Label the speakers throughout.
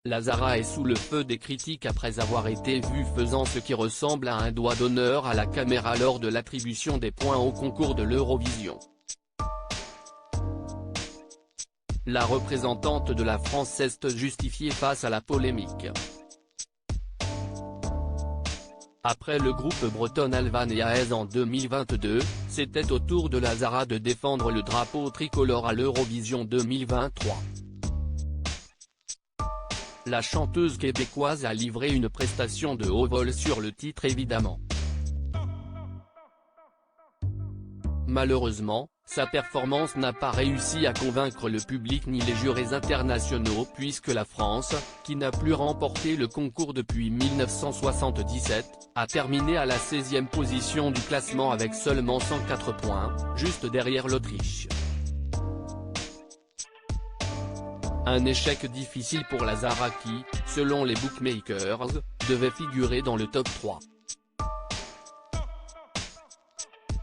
Speaker 1: Lazara est sous le feu des critiques après avoir été vue faisant ce qui ressemble à un doigt d'honneur à la caméra lors de l'attribution des points au concours de l'Eurovision. La représentante de la France s'est justifiée face à la polémique. Après le groupe breton Alvan et Aez en 2022, c'était au tour de Lazara de défendre le drapeau tricolore à l'Eurovision 2023. La chanteuse québécoise a livré une prestation de haut vol sur le titre évidemment. Malheureusement, sa performance n'a pas réussi à convaincre le public ni les jurés internationaux puisque la France, qui n'a plus remporté le concours depuis 1977, a terminé à la 16e position du classement avec seulement 104 points, juste derrière l'Autriche. Un échec difficile pour Lazara qui, selon les bookmakers, devait figurer dans le top 3.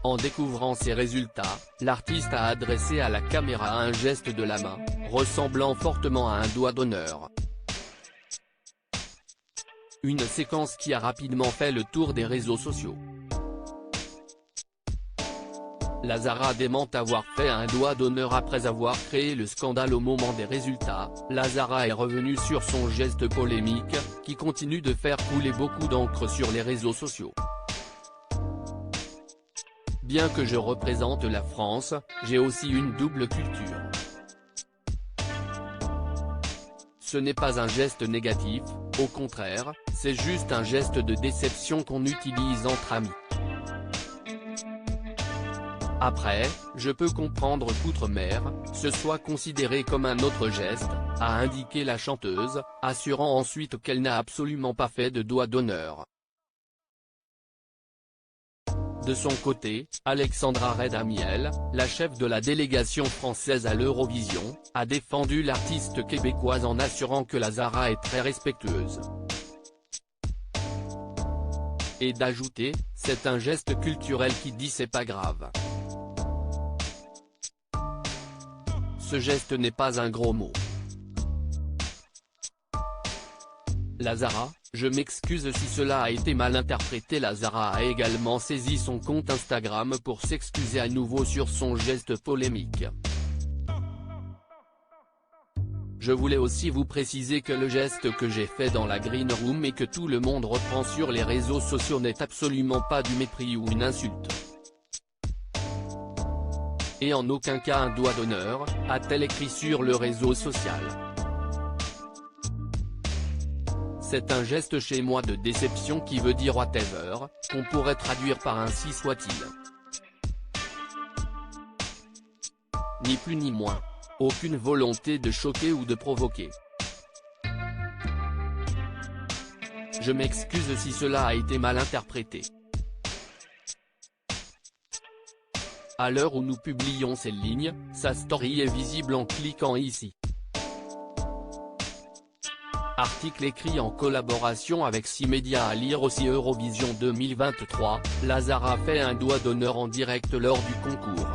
Speaker 1: En découvrant ces résultats, l'artiste a adressé à la caméra un geste de la main, ressemblant fortement à un doigt d'honneur. Une séquence qui a rapidement fait le tour des réseaux sociaux. Lazara dément avoir fait un doigt d'honneur après avoir créé le scandale au moment des résultats. Lazara est revenu sur son geste polémique, qui continue de faire couler beaucoup d'encre sur les réseaux sociaux. Bien que je représente la France, j'ai aussi une double culture. Ce n'est pas un geste négatif, au contraire, c'est juste un geste de déception qu'on utilise entre amis. Après, je peux comprendre qu'outre-mer, ce soit considéré comme un autre geste, a indiqué la chanteuse, assurant ensuite qu'elle n'a absolument pas fait de doigt d'honneur. De son côté, Alexandra Redamiel, la chef de la délégation française à l'Eurovision, a défendu l'artiste québécoise en assurant que Lazara est très respectueuse. Et d'ajouter, c'est un geste culturel qui dit c'est pas grave. Ce geste n'est pas un gros mot. Lazara, je m'excuse si cela a été mal interprété. Lazara a également saisi son compte Instagram pour s'excuser à nouveau sur son geste polémique. Je voulais aussi vous préciser que le geste que j'ai fait dans la green room et que tout le monde reprend sur les réseaux sociaux n'est absolument pas du mépris ou une insulte. Et en aucun cas un doigt d'honneur, a-t-elle écrit sur le réseau social. C'est un geste chez moi de déception qui veut dire whatever, qu'on pourrait traduire par ainsi soit-il. Ni plus ni moins. Aucune volonté de choquer ou de provoquer. Je m'excuse si cela a été mal interprété. À l'heure où nous publions ces lignes, sa story est visible en cliquant ici. Article écrit en collaboration avec 6 médias. À lire aussi Eurovision 2023, Lazara fait un doigt d'honneur en direct lors du concours.